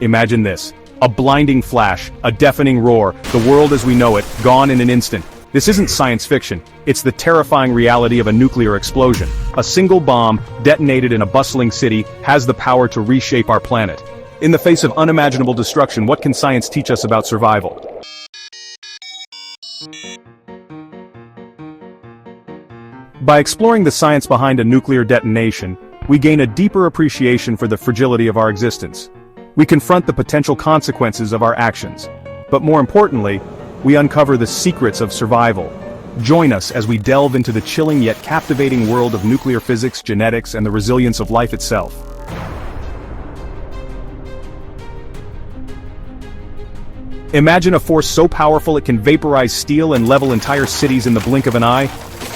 Imagine this. A blinding flash, a deafening roar, the world as we know it, gone in an instant. This isn't science fiction, it's the terrifying reality of a nuclear explosion. A single bomb, detonated in a bustling city, has the power to reshape our planet. In the face of unimaginable destruction, what can science teach us about survival? By exploring the science behind a nuclear detonation, we gain a deeper appreciation for the fragility of our existence. We confront the potential consequences of our actions. But more importantly, we uncover the secrets of survival. Join us as we delve into the chilling yet captivating world of nuclear physics, genetics, and the resilience of life itself. Imagine a force so powerful it can vaporize steel and level entire cities in the blink of an eye.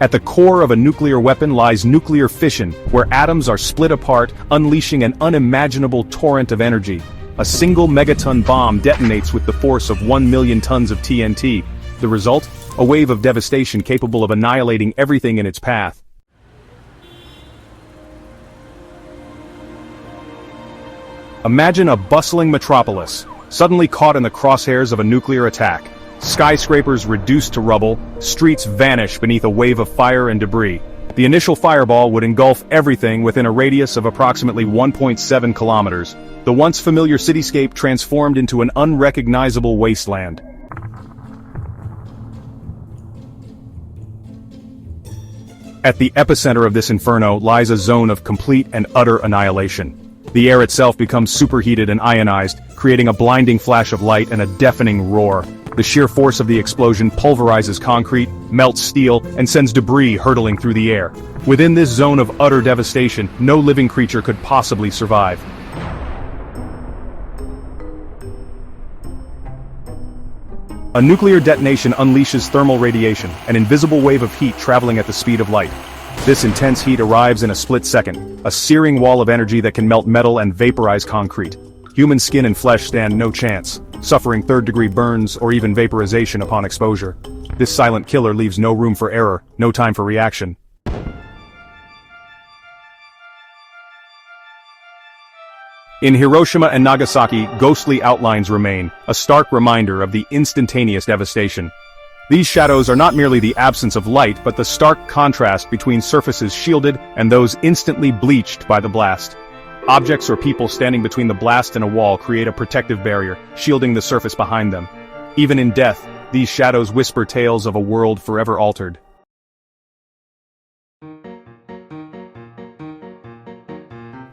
At the core of a nuclear weapon lies nuclear fission, where atoms are split apart, unleashing an unimaginable torrent of energy. A single megaton bomb detonates with the force of 1 million tons of TNT. The result? A wave of devastation capable of annihilating everything in its path. Imagine a bustling metropolis, suddenly caught in the crosshairs of a nuclear attack. Skyscrapers reduced to rubble, streets vanish beneath a wave of fire and debris. The initial fireball would engulf everything within a radius of approximately 1.7 kilometers. The once familiar cityscape transformed into an unrecognizable wasteland. At the epicenter of this inferno lies a zone of complete and utter annihilation. The air itself becomes superheated and ionized, creating a blinding flash of light and a deafening roar. The sheer force of the explosion pulverizes concrete, melts steel, and sends debris hurtling through the air. Within this zone of utter devastation, no living creature could possibly survive. A nuclear detonation unleashes thermal radiation, an invisible wave of heat traveling at the speed of light. This intense heat arrives in a split second, a searing wall of energy that can melt metal and vaporize concrete. Human skin and flesh stand no chance, suffering third-degree burns or even vaporization upon exposure. This silent killer leaves no room for error, no time for reaction. In Hiroshima and Nagasaki, ghostly outlines remain, a stark reminder of the instantaneous devastation. These shadows are not merely the absence of light, but the stark contrast between surfaces shielded and those instantly bleached by the blast. Objects or people standing between the blast and a wall create a protective barrier, shielding the surface behind them. Even in death, these shadows whisper tales of a world forever altered.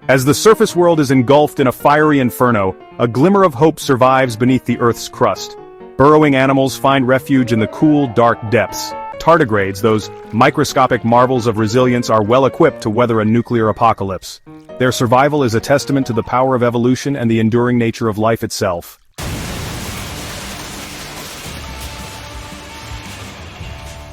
As the surface world is engulfed in a fiery inferno, a glimmer of hope survives beneath the Earth's crust. Burrowing animals find refuge in the cool, dark depths. Tardigrades, those microscopic marvels of resilience, are well equipped to weather a nuclear apocalypse. Their survival is a testament to the power of evolution and the enduring nature of life itself.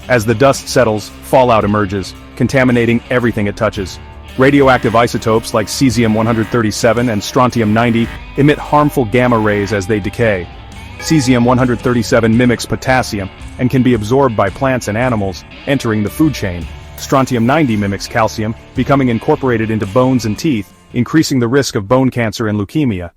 As the dust settles, fallout emerges, contaminating everything it touches. Radioactive isotopes like cesium-137 and strontium-90 emit harmful gamma rays as they decay. Cesium-137 mimics potassium and can be absorbed by plants and animals, entering the food chain. Strontium-90 mimics calcium, becoming incorporated into bones and teeth, increasing the risk of bone cancer and leukemia.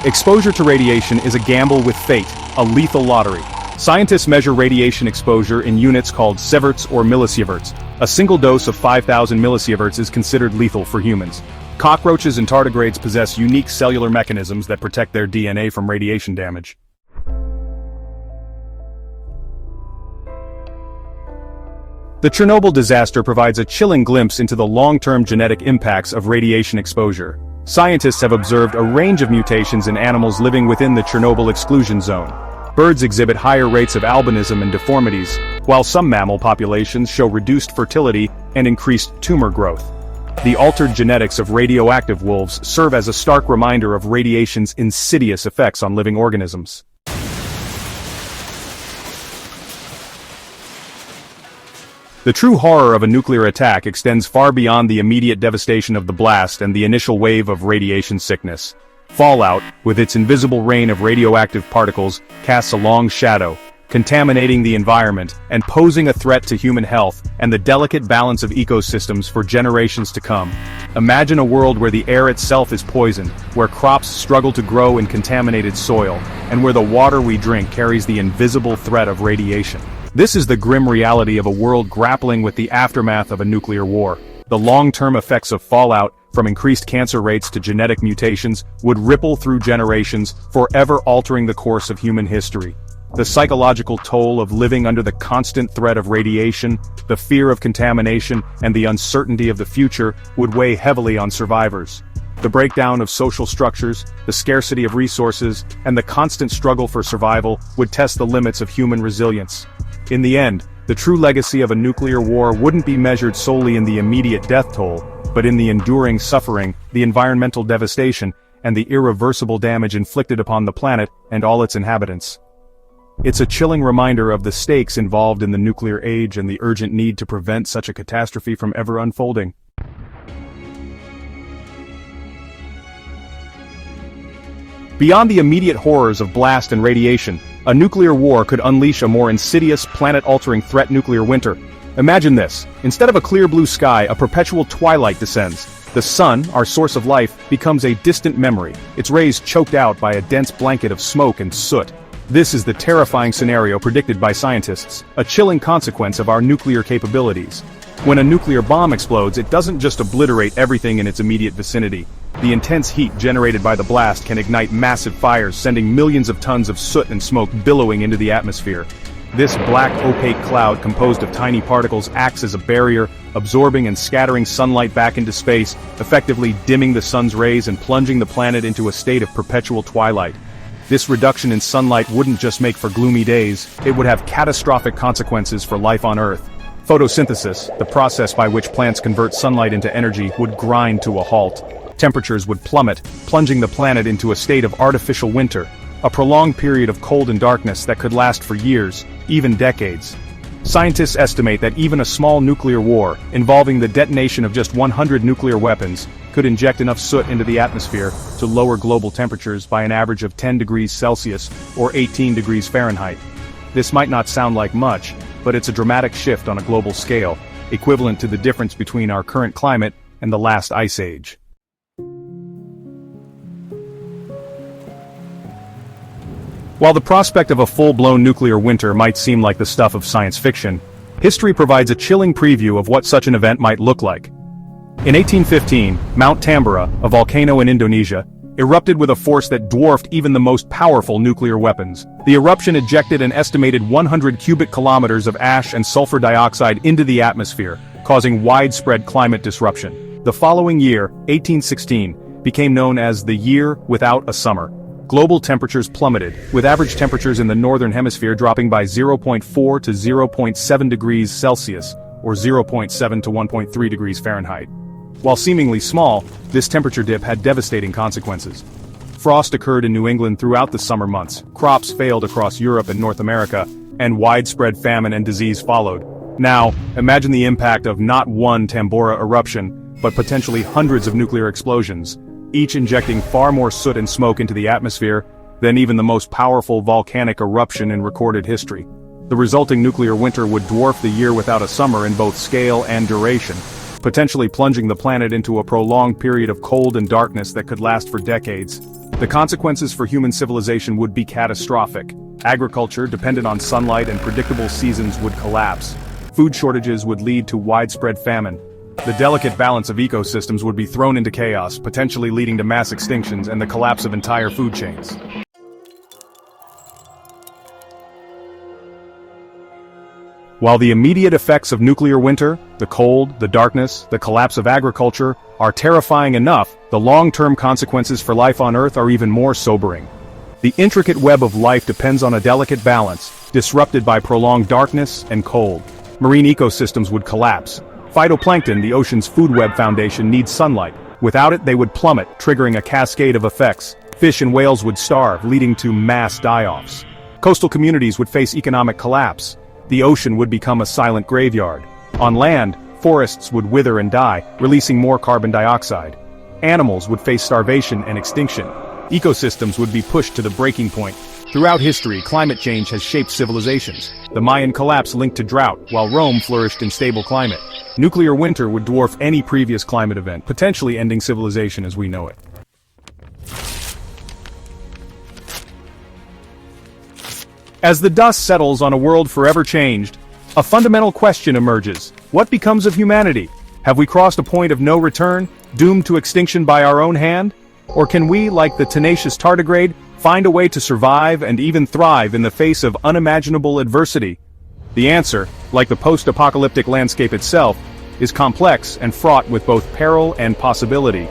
Exposure to radiation is a gamble with fate, a lethal lottery. Scientists measure radiation exposure in units called sieverts or millisieverts. A single dose of 5,000 millisieverts is considered lethal for humans. Cockroaches and tardigrades possess unique cellular mechanisms that protect their DNA from radiation damage. The Chernobyl disaster provides a chilling glimpse into the long-term genetic impacts of radiation exposure. Scientists have observed a range of mutations in animals living within the Chernobyl exclusion zone. Birds exhibit higher rates of albinism and deformities, while some mammal populations show reduced fertility and increased tumor growth. The altered genetics of radioactive wolves serve as a stark reminder of radiation's insidious effects on living organisms. The true horror of a nuclear attack extends far beyond the immediate devastation of the blast and the initial wave of radiation sickness. Fallout, with its invisible rain of radioactive particles, casts a long shadow, contaminating the environment, and posing a threat to human health and the delicate balance of ecosystems for generations to come. Imagine a world where the air itself is poisoned, where crops struggle to grow in contaminated soil, and where the water we drink carries the invisible threat of radiation. This is the grim reality of a world grappling with the aftermath of a nuclear war. The long-term effects of fallout, from increased cancer rates to genetic mutations, would ripple through generations, forever altering the course of human history. The psychological toll of living under the constant threat of radiation, the fear of contamination, and the uncertainty of the future would weigh heavily on survivors. The breakdown of social structures, the scarcity of resources, and the constant struggle for survival would test the limits of human resilience. In the end, the true legacy of a nuclear war wouldn't be measured solely in the immediate death toll, but in the enduring suffering, the environmental devastation, and the irreversible damage inflicted upon the planet and all its inhabitants. It's a chilling reminder of the stakes involved in the nuclear age and the urgent need to prevent such a catastrophe from ever unfolding. Beyond the immediate horrors of blast and radiation, a nuclear war could unleash a more insidious, planet-altering threat: nuclear winter. Imagine this. Instead of a clear blue sky, a perpetual twilight descends. The sun, our source of life, becomes a distant memory, its rays choked out by a dense blanket of smoke and soot. This is the terrifying scenario predicted by scientists, a chilling consequence of our nuclear capabilities. When a nuclear bomb explodes, it doesn't just obliterate everything in its immediate vicinity. The intense heat generated by the blast can ignite massive fires, sending millions of tons of soot and smoke billowing into the atmosphere. This black, opaque cloud composed of tiny particles acts as a barrier, absorbing and scattering sunlight back into space, effectively dimming the sun's rays and plunging the planet into a state of perpetual twilight. This reduction in sunlight wouldn't just make for gloomy days, it would have catastrophic consequences for life on Earth. Photosynthesis, the process by which plants convert sunlight into energy, would grind to a halt. Temperatures would plummet, plunging the planet into a state of artificial winter, a prolonged period of cold and darkness that could last for years, even decades. Scientists estimate that even a small nuclear war, involving the detonation of just 100 nuclear weapons, could inject enough soot into the atmosphere to lower global temperatures by an average of 10 degrees Celsius or 18 degrees Fahrenheit. This might not sound like much, but it's a dramatic shift on a global scale, equivalent to the difference between our current climate and the last ice age. While the prospect of a full-blown nuclear winter might seem like the stuff of science fiction, history provides a chilling preview of what such an event might look like. In 1815, Mount Tambora, a volcano in Indonesia, erupted with a force that dwarfed even the most powerful nuclear weapons. The eruption ejected an estimated 100 cubic kilometers of ash and sulfur dioxide into the atmosphere, causing widespread climate disruption. The following year, 1816, became known as the Year Without a Summer. Global temperatures plummeted, with average temperatures in the northern hemisphere dropping by 0.4 to 0.7 degrees Celsius, or 0.7 to 1.3 degrees Fahrenheit. While seemingly small, this temperature dip had devastating consequences. Frost occurred in New England throughout the summer months, crops failed across Europe and North America, and widespread famine and disease followed. Now, imagine the impact of not one Tambora eruption, but potentially hundreds of nuclear explosions, each injecting far more soot and smoke into the atmosphere than even the most powerful volcanic eruption in recorded history. The resulting nuclear winter would dwarf the Year Without a Summer in both scale and duration, potentially plunging the planet into a prolonged period of cold and darkness that could last for decades. The consequences for human civilization would be catastrophic. Agriculture, dependent on sunlight and predictable seasons, would collapse. Food shortages would lead to widespread famine. The delicate balance of ecosystems would be thrown into chaos, potentially leading to mass extinctions and the collapse of entire food chains. While the immediate effects of nuclear winter, the cold, the darkness, the collapse of agriculture, are terrifying enough, the long-term consequences for life on Earth are even more sobering. The intricate web of life depends on a delicate balance, disrupted by prolonged darkness and cold. Marine ecosystems would collapse. Phytoplankton, the ocean's food web foundation, needs sunlight. Without it, they would plummet, triggering a cascade of effects. Fish and whales would starve, leading to mass die-offs. Coastal communities would face economic collapse. The ocean would become a silent graveyard. On land, forests would wither and die, releasing more carbon dioxide. Animals would face starvation and extinction. Ecosystems would be pushed to the breaking point. Throughout history, climate change has shaped civilizations. The Mayan collapse linked to drought, while Rome flourished in stable climate. Nuclear winter would dwarf any previous climate event, potentially ending civilization as we know it. As the dust settles on a world forever changed, a fundamental question emerges. What becomes of humanity? Have we crossed a point of no return, doomed to extinction by our own hand? Or can we, like the tenacious tardigrade, find a way to survive and even thrive in the face of unimaginable adversity? The answer, like the post-apocalyptic landscape itself, is complex and fraught with both peril and possibility.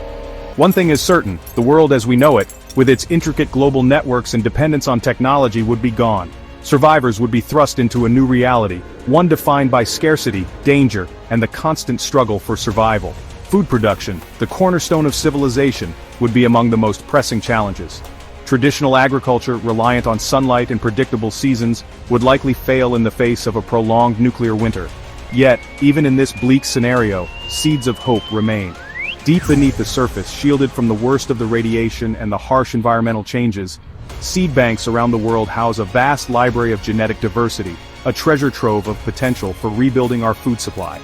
One thing is certain, the world as we know it, with its intricate global networks and dependence on technology, would be gone. Survivors would be thrust into a new reality, one defined by scarcity, danger, and the constant struggle for survival. Food production, the cornerstone of civilization, would be among the most pressing challenges. Traditional agriculture, reliant on sunlight and predictable seasons, would likely fail in the face of a prolonged nuclear winter. Yet, even in this bleak scenario, seeds of hope remain. Deep beneath the surface, shielded from the worst of the radiation and the harsh environmental changes, seed banks around the world house a vast library of genetic diversity, a treasure trove of potential for rebuilding our food supply.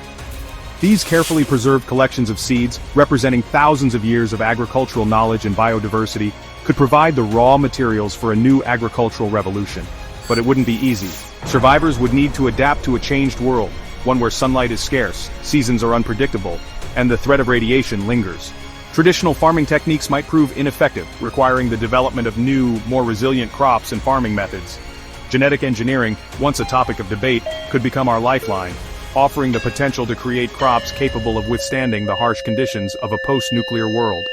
These carefully preserved collections of seeds, representing thousands of years of agricultural knowledge and biodiversity, could provide the raw materials for a new agricultural revolution. But it wouldn't be easy. Survivors would need to adapt to a changed world, one where sunlight is scarce, seasons are unpredictable, and the threat of radiation lingers. Traditional farming techniques might prove ineffective, requiring the development of new, more resilient crops and farming methods. Genetic engineering, once a topic of debate, could become our lifeline, offering the potential to create crops capable of withstanding the harsh conditions of a post-nuclear world.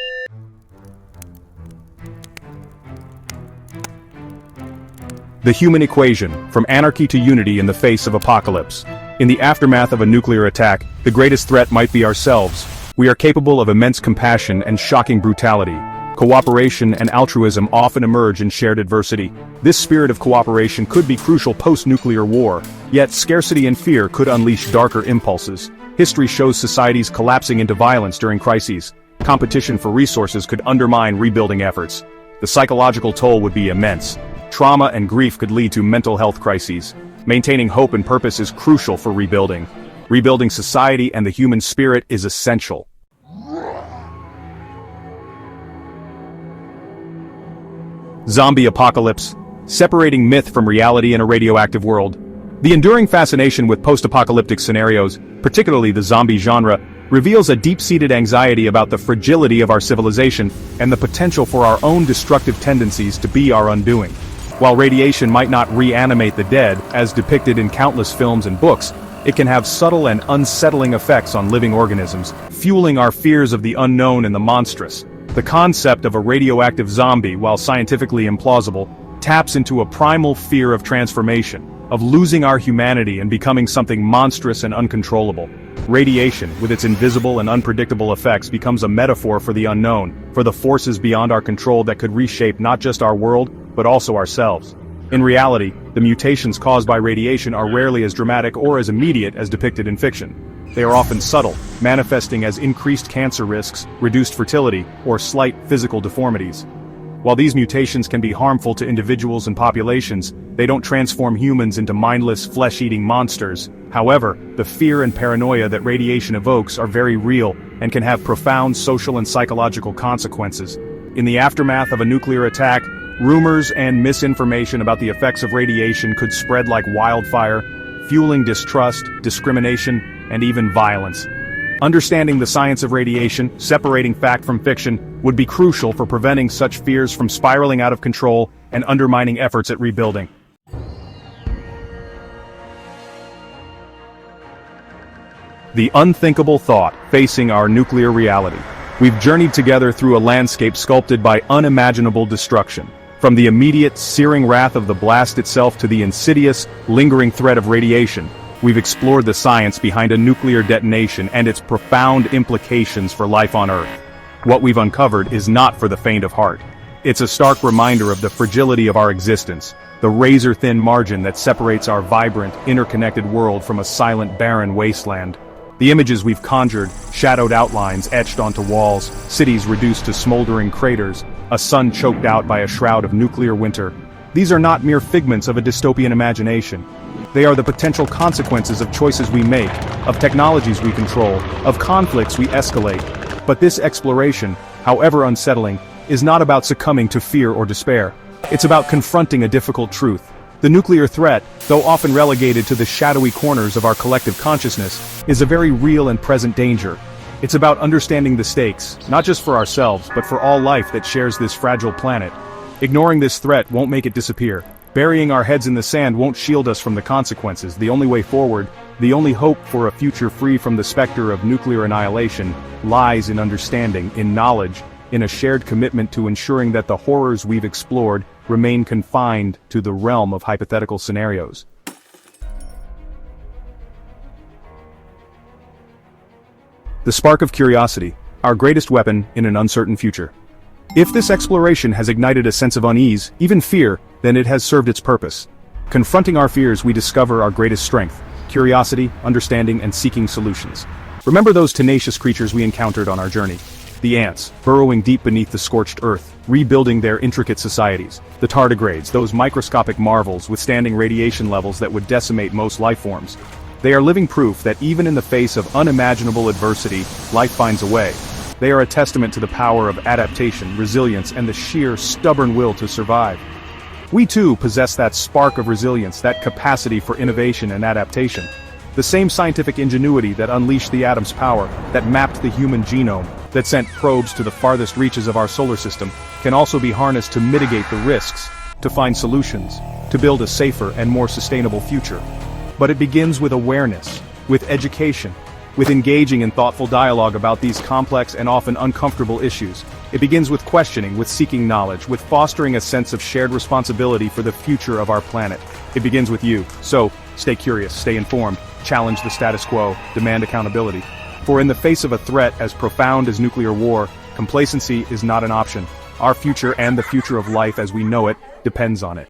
The human equation, from anarchy to unity in the face of apocalypse. In the aftermath of a nuclear attack, the greatest threat might be ourselves. We are capable of immense compassion and shocking brutality. Cooperation and altruism often emerge in shared adversity. This spirit of cooperation could be crucial post-nuclear war, yet scarcity and fear could unleash darker impulses. History shows societies collapsing into violence during crises. Competition for resources could undermine rebuilding efforts. The psychological toll would be immense. Trauma and grief could lead to mental health crises. Maintaining hope and purpose is crucial for rebuilding. Rebuilding society and the human spirit is essential. Zombie apocalypse, separating myth from reality in a radioactive world. The enduring fascination with post-apocalyptic scenarios, particularly the zombie genre, reveals a deep-seated anxiety about the fragility of our civilization and the potential for our own destructive tendencies to be our undoing. While radiation might not reanimate the dead, as depicted in countless films and books, it can have subtle and unsettling effects on living organisms, fueling our fears of the unknown and the monstrous. The concept of a radioactive zombie, while scientifically implausible, taps into a primal fear of transformation, of losing our humanity and becoming something monstrous and uncontrollable. Radiation, with its invisible and unpredictable effects, becomes a metaphor for the unknown, for the forces beyond our control that could reshape not just our world, but also ourselves. In reality, the mutations caused by radiation are rarely as dramatic or as immediate as depicted in fiction. They are often subtle, manifesting as increased cancer risks, reduced fertility, or slight physical deformities. While these mutations can be harmful to individuals and populations, they don't transform humans into mindless, flesh-eating monsters. However, the fear and paranoia that radiation evokes are very real and can have profound social and psychological consequences. In the aftermath of a nuclear attack, rumors and misinformation about the effects of radiation could spread like wildfire, fueling distrust, discrimination, and even violence. Understanding the science of radiation, separating fact from fiction, would be crucial for preventing such fears from spiraling out of control and undermining efforts at rebuilding. The unthinkable thought facing our nuclear reality. We've journeyed together through a landscape sculpted by unimaginable destruction. From the immediate, searing wrath of the blast itself to the insidious, lingering threat of radiation, we've explored the science behind a nuclear detonation and its profound implications for life on Earth. What we've uncovered is not for the faint of heart. It's a stark reminder of the fragility of our existence, the razor-thin margin that separates our vibrant, interconnected world from a silent, barren wasteland. The images we've conjured, shadowed outlines etched onto walls, cities reduced to smoldering craters, a sun choked out by a shroud of nuclear winter. These are not mere figments of a dystopian imagination. They are the potential consequences of choices we make, of technologies we control, of conflicts we escalate. But this exploration, however unsettling, is not about succumbing to fear or despair. It's about confronting a difficult truth. The nuclear threat, though often relegated to the shadowy corners of our collective consciousness, is a very real and present danger. It's about understanding the stakes, not just for ourselves, but for all life that shares this fragile planet. Ignoring this threat won't make it disappear. Burying our heads in the sand won't shield us from the consequences. The only way forward, the only hope for a future free from the specter of nuclear annihilation, lies in understanding, in knowledge, in a shared commitment to ensuring that the horrors we've explored remain confined to the realm of hypothetical scenarios. The spark of curiosity, our greatest weapon in an uncertain future. If this exploration has ignited a sense of unease, even fear, then it has served its purpose. Confronting our fears, we discover our greatest strength: curiosity, understanding, and seeking solutions. Remember those tenacious creatures we encountered on our journey. The ants, burrowing deep beneath the scorched earth, rebuilding their intricate societies. The tardigrades, those microscopic marvels withstanding radiation levels that would decimate most life forms. They are living proof that even in the face of unimaginable adversity, life finds a way. They are a testament to the power of adaptation, resilience, and the sheer, stubborn will to survive. We too possess that spark of resilience, that capacity for innovation and adaptation. The same scientific ingenuity that unleashed the atom's power, that mapped the human genome, that sent probes to the farthest reaches of our solar system, can also be harnessed to mitigate the risks, to find solutions, to build a safer and more sustainable future. But it begins with awareness, with education, with engaging in thoughtful dialogue about these complex and often uncomfortable issues. It begins with questioning, with seeking knowledge, with fostering a sense of shared responsibility for the future of our planet. It begins with you. So, stay curious, stay informed, challenge the status quo, demand accountability. For in the face of a threat as profound as nuclear war, complacency is not an option. Our future and the future of life as we know it depends on it.